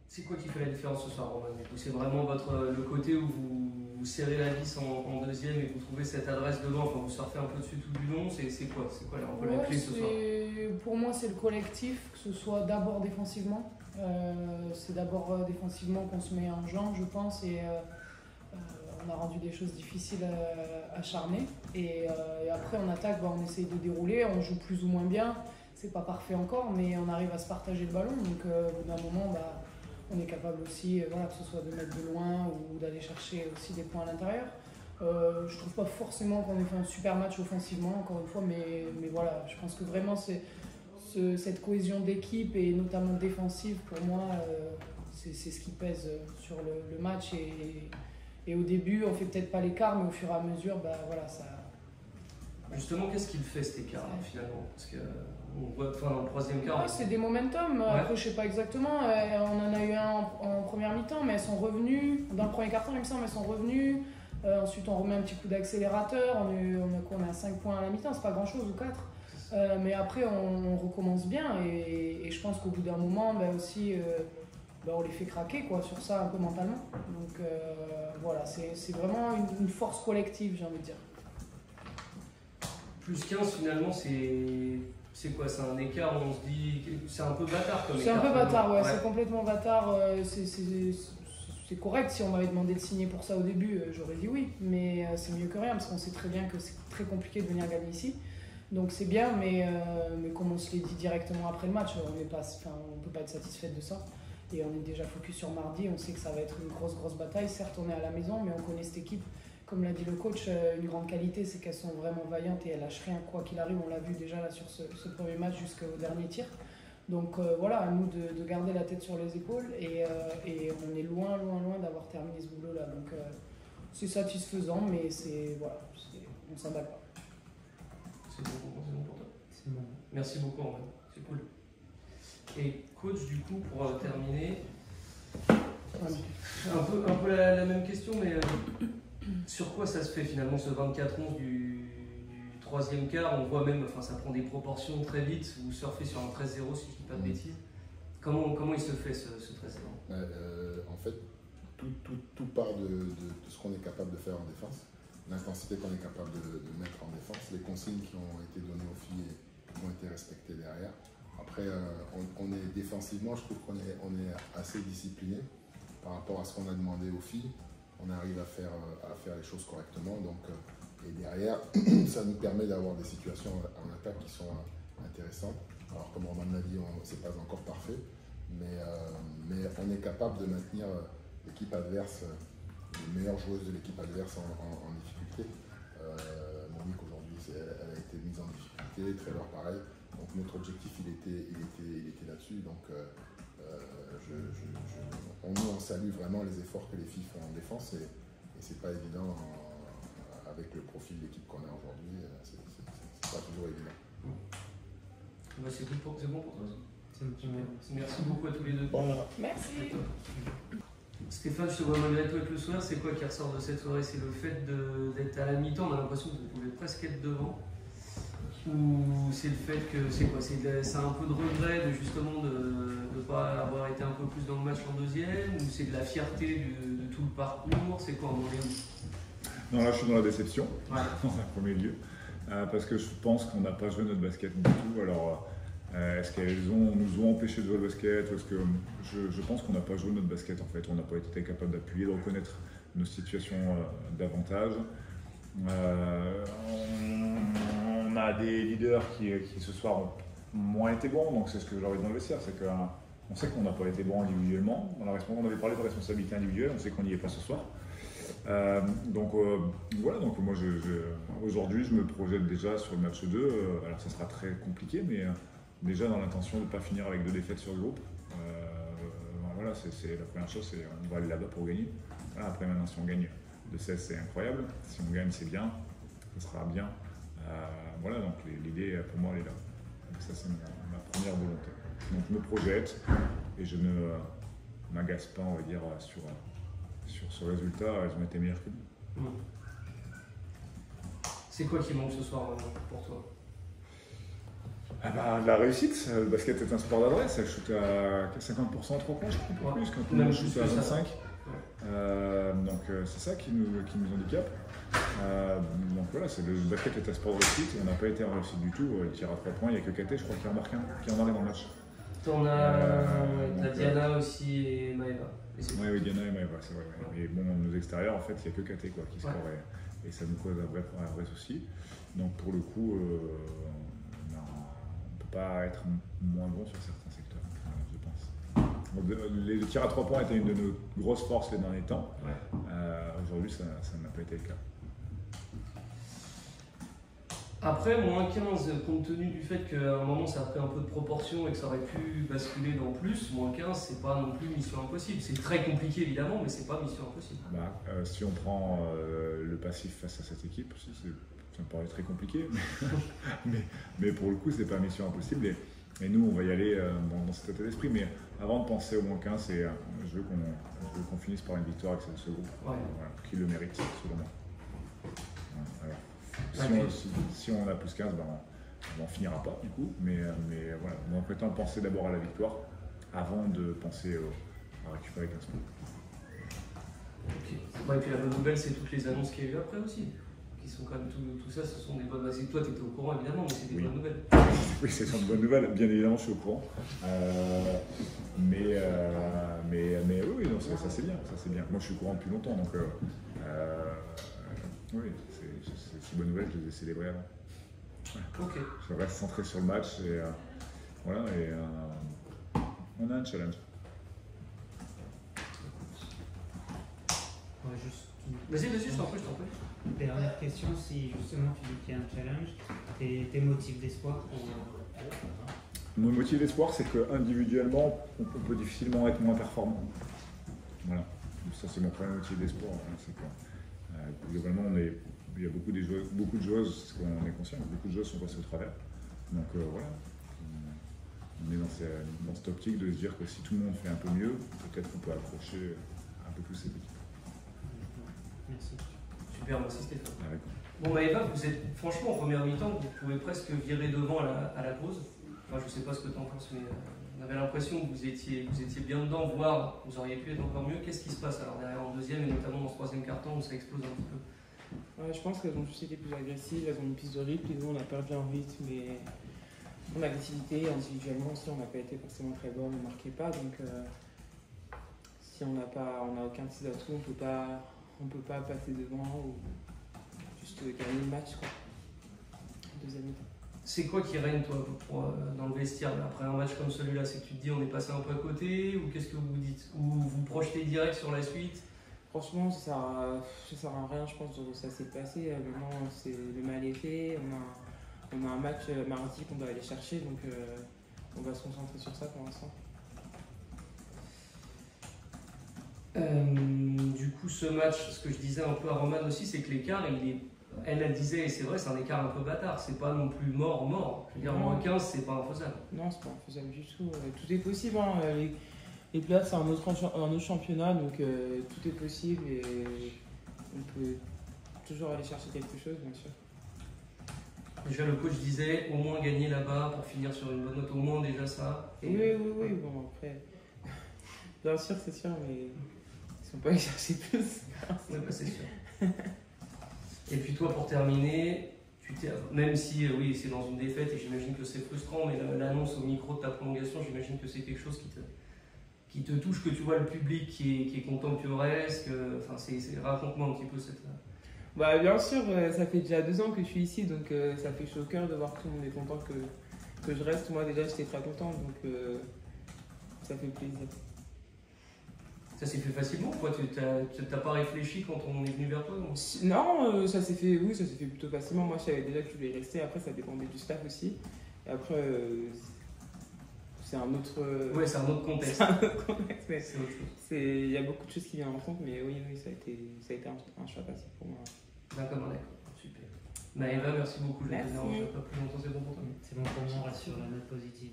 C'est quoi qui fait la différence ce soir, Romain? C'est vraiment le côté où vous serrez la vis en deuxième et vous trouvez cette adresse devant, enfin vous surfez un peu dessus tout du long, c'est quoi un peu la clé ce soir? Pour moi, c'est le collectif, que ce soit d'abord défensivement. C'est d'abord défensivement qu'on se met en jambe, je pense, et on a rendu des choses difficiles à charmer. Et après, en attaque, on essaye de dérouler, on joue plus ou moins bien. C'est pas parfait encore, mais on arrive à se partager le ballon. Donc, au bout d'un moment, on est capable aussi, que ce soit de mettre de loin ou d'aller chercher aussi des points à l'intérieur. Je trouve pas forcément qu'on ait fait un super match offensivement, encore une fois, mais voilà, je pense que vraiment cette cohésion d'équipe et notamment défensive, pour moi, c'est ce qui pèse sur le match. Et au début, on fait peut-être pas l'écart, mais au fur et à mesure, ça. Justement, qu'est-ce qu'il fait cet écart finalement? Parce qu'on voit dans le troisième quart. Ouais, c'est des momentum. Ouais. Après, je sais pas exactement. On en a eu un en première mi-temps, mais elles sont revenues. Dans le premier quart-temps, il me semble, elles sont revenues. Ensuite, on remet un petit coup d'accélérateur. On a 5 points à la mi-temps, c'est pas grand-chose, ou 4. Mais après, on recommence bien. Et je pense qu'au bout d'un moment, aussi, on les fait craquer sur ça un peu mentalement. Donc voilà, c'est vraiment une force collective, j'ai envie de dire. Plus 15 finalement, c'est quoi? C'est un écart où on se dit. C'est un peu bâtard comme écart. C'est un peu bâtard, ouais. C'est complètement bâtard. C'est correct. Si on m'avait demandé de signer pour ça au début, j'aurais dit oui. Mais c'est mieux que rien parce qu'on sait très bien que c'est très compliqué de venir gagner ici. Donc c'est bien, mais comme on se l'est dit directement après le match, on ne peut pas être satisfait de ça. Et on est déjà focus sur mardi. On sait que ça va être une grosse bataille. Certes, on est à la maison, mais on connaît cette équipe. Comme l'a dit le coach, une grande qualité, c'est qu'elles sont vraiment vaillantes et elles lâchent rien, quoi qu'il arrive. On l'a vu déjà là sur ce premier match jusqu'au dernier tir. Donc voilà, à nous de garder la tête sur les épaules et on est loin d'avoir terminé ce boulot-là. Donc c'est satisfaisant, mais on s'en bat pas. C'est bon pour toi. C'est bon. Merci beaucoup, en vrai. C'est cool. Et coach, du coup, pour terminer, un peu la même question, mais sur quoi ça se fait finalement ce 24-11 du troisième quart? On voit même, ça prend des proportions très vite. Vous surfez sur un 13-0 si je ne dis pas de bêtises. Comment il se fait ce 13-0? En fait, tout part de ce qu'on est capable de faire en défense, l'intensité qu'on est capable de mettre en défense, les consignes qui ont été données aux filles et qui ont été respectées derrière. Après, on est défensivement, je trouve qu'on est assez discipliné par rapport à ce qu'on a demandé aux filles. On arrive à faire les choses correctement. Donc, et derrière, ça nous permet d'avoir des situations en attaque qui sont intéressantes. Alors, comme Romain l'a dit, ce n'est pas encore parfait, mais on est capable de maintenir l'équipe adverse, les meilleures joueuses de l'équipe adverse en difficulté. Monique, aujourd'hui, elle a été mise en difficulté, Trevor pareil. Donc, notre objectif, il était là-dessus. Donc, on salue vraiment les efforts que les filles font en défense et c'est pas évident avec le profil d'équipe qu'on a aujourd'hui, c'est pas toujours évident. C'est bon pour toi. Merci beaucoup à tous les deux. Voilà. Merci. Stéphane, je te vois malgré toi avec le sourire. C'est quoi qui ressort de cette soirée? C'est le fait d'être à la mi-temps, on a l'impression que vous pouvez presque être devant. Ou c'est le fait que c'est un peu de regret justement de ne pas avoir été un peu plus dans le match en deuxième, ou c'est de la fierté de tout le parcours? C'est quoi en Non, là je suis dans la déception, ouais. Dans un premier lieu, parce que je pense qu'on n'a pas joué notre basket du tout. Alors est-ce qu'elles nous ont empêché de jouer le basket, ou est-ce que je pense qu'on n'a pas joué notre basket en fait, on n'a pas été capable d'appuyer, de reconnaître nos situations davantage. On a des leaders qui ce soir ont moins été bons, donc c'est ce que j'ai envie de dans le vestiaire, c'est qu'on sait qu'on n'a pas été bons individuellement, on avait parlé de responsabilité individuelle, on sait qu'on n'y est pas ce soir. Donc moi aujourd'hui je me projette déjà sur le match 2, alors ça sera très compliqué, mais déjà dans l'intention de ne pas finir avec 2 défaites sur le groupe. Voilà, c'est la première chose, c'est on va aller là-bas pour gagner. Voilà, après maintenant si on gagne de 16 c'est incroyable, si on gagne c'est bien, ça sera bien. Voilà, donc l'idée pour moi elle est là. Donc ça c'est ma première volonté. Donc je me projette et je ne m'agace pas, on va dire, sur ce résultat, je m'étais meilleur que lui. C'est quoi qui manque ce soir pour toi? Ah bah, la réussite, le basket est un sport d'adresse, elle shoot à 50% à 3 points, je crois, plus, quand on Même shoot plus à que ça. 25. Donc c'est ça qui nous handicape. Donc voilà, le basket est un sport de réussite et on n'a pas été en réussite du tout. Le tir à 3 points, il n'y a que KT, je crois, qui en marque dans le match. T'en as Diana aussi et Maëva. Oui, Diana et Maëva, c'est vrai. Ouais. Mais bon, nos extérieurs, en fait, il n'y a que KT quoi, qui score et ça nous cause un vrai souci. Donc pour le coup, on ne peut pas être moins bon sur certains secteurs, je pense. Les tirs à 3 points étaient une de nos grosses forces les derniers temps. Aujourd'hui, ça n'a pas été le cas. Après, moins 15, compte tenu du fait qu'à un moment ça a pris un peu de proportion et que ça aurait pu basculer dans plus, moins 15, c'est pas non plus mission impossible. C'est très compliqué évidemment, mais c'est pas mission impossible. Si on prend le passif face à cette équipe, ça me paraît très compliqué, mais pour le coup, c'est pas mission impossible. Et nous, on va y aller dans cet état d'esprit. Mais avant de penser au moins 15, je veux qu'on finisse par une victoire avec ce groupe, qui le mérite, selon moi. Alors, si on a plus 15, on n'en finira pas du coup. Mais voilà, on prétend penser d'abord à la victoire avant de penser à récupérer 15 points. Et puis la bonne nouvelle, c'est toutes les annonces qu'il y a eu après aussi. Qui sont quand même tout ça, ce sont des bonnes nouvelles. Toi, tu étais au courant évidemment, mais c'est des bonnes nouvelles. Oui, ce sont de bonnes nouvelles, bien évidemment, je suis au courant. Mais oui, non, ça c'est bien, Moi, je suis au courant depuis longtemps, donc oui, c'est bonne nouvelle, je les ai célébrées avant. Ok. Je reste centré sur le match et voilà, et on a un challenge. Vas-y, je t'en prie. Dernière question, si justement tu dis qu'il y a un challenge, tes motifs d'espoir pour... Mon motif d'espoir, c'est qu'individuellement, on peut difficilement être moins performant. Voilà. Ça, c'est mon premier motif d'espoir. C'est que, globalement, il y a beaucoup de joueuses, c'est ce qu'on est conscient, beaucoup de joueuses sont passées au travers. Donc voilà. On est dans cette optique de se dire que si tout le monde fait un peu mieux, peut-être qu'on peut accrocher un peu plus cette équipe. Merci. Super, merci Stéphane. Bon, Maëva, vous êtes franchement en première mi-temps, vous pouvez presque virer devant à la pause. Enfin, je sais pas ce que tu en penses, mais on avait l'impression que vous étiez bien dedans, voire vous auriez pu être encore mieux. Qu'est-ce qui se passe alors derrière en deuxième et notamment dans ce troisième quart-temps où ça explose un petit peu? Je pense qu'elles ont tous été plus agressives, elles ont une piste de rythme, et nous on a perdu en rythme et en agressivité, individuellement aussi on n'a pas été forcément très bon, on ne marquait pas, donc si on n'a aucun petit atout, on peut pas passer devant ou juste gagner le match quoi. Deuxième mi-temps. C'est quoi qui règne toi dans le vestiaire après un match comme celui-là? C'est que tu te dis on est passé un peu à côté ou qu'est-ce que vous dites? Ou vous projetez direct sur la suite? Franchement, ça sert à rien, je pense, que ça s'est passé. Maintenant, le mal est fait. On a un match mardi qu'on doit aller chercher, donc on va se concentrer sur ça pour l'instant. Du coup, ce match, ce que je disais un peu à Roman aussi, c'est que l'écart, elle disait, et c'est vrai, c'est un écart un peu bâtard. C'est pas non plus mort. Je veux dire, moins 15, c'est pas infaisable. Non, c'est pas infaisable du tout. Tout est possible. Hein. Les places, c'est un autre championnat, donc tout est possible et on peut toujours aller chercher quelque chose, bien sûr. Déjà, le coach disait au moins gagner là-bas pour finir sur une bonne note, au moins déjà ça. Oui, bon, après, bien sûr, c'est sûr, mais ils sont pas allés chercher plus. Oui, c'est sûr. Et puis toi, pour terminer, même si oui, c'est dans une défaite et j'imagine que c'est frustrant, mais l'annonce au micro de ta prolongation, j'imagine que c'est quelque chose qui te touche, que tu vois le public qui est content que tu restes, raconte-moi un petit peu cette... Bah bien sûr, ça fait déjà 2 ans que je suis ici, donc ça fait chaud au cœur de voir que tout le monde est content que je reste. Moi déjà j'étais très content, donc ça fait plaisir. Ça s'est fait facilement quoi? Tu n'as pas réfléchi quand on est venu vers toi? Non, ça s'est fait plutôt facilement. Moi je savais déjà que je voulais rester, après ça dépendait du staff aussi. Et après... c'est un autre... Ouais, c'est un autre contexte. C'est un autre contexte, mais c'est autre chose. il y a beaucoup de choses qui viennent en compte, mais oui, ça a été un choix facile pour moi. D'accord, super. Maëva, merci beaucoup. Merci. Je ne pas plus longtemps, c'est bon pour toi? C'est bon pour moi, on reste sur la note positive.